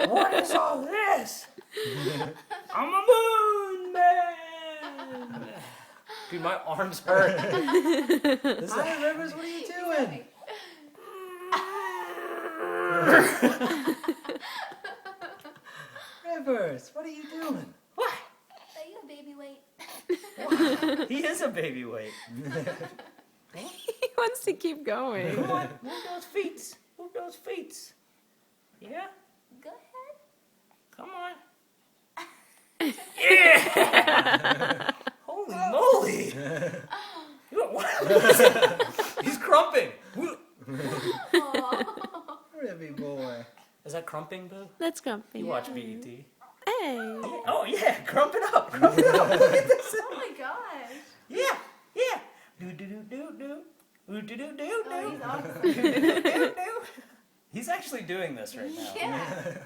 What is all this? I'm a moon man. Dude, my arms hurt. Hi, Rivers, what are you doing? Rivers, what are you doing? What? Are you a baby weight? He is a baby weight. He wants to keep going. Come on, move those feet. Move those feet. Yeah? Go ahead. Come on. Yeah! Holy moly! He's crumping. Ribby boy. Is that crumping, Boo? That's grumpy. You watch BET. Hey. Oh yeah, crump it up. Crump it up. Look at this. Oh my gosh. Yeah, yeah. Do do do do do. Do do do do Oh, do. he's awesome. Do do do do. He's actually doing this right now. Yeah.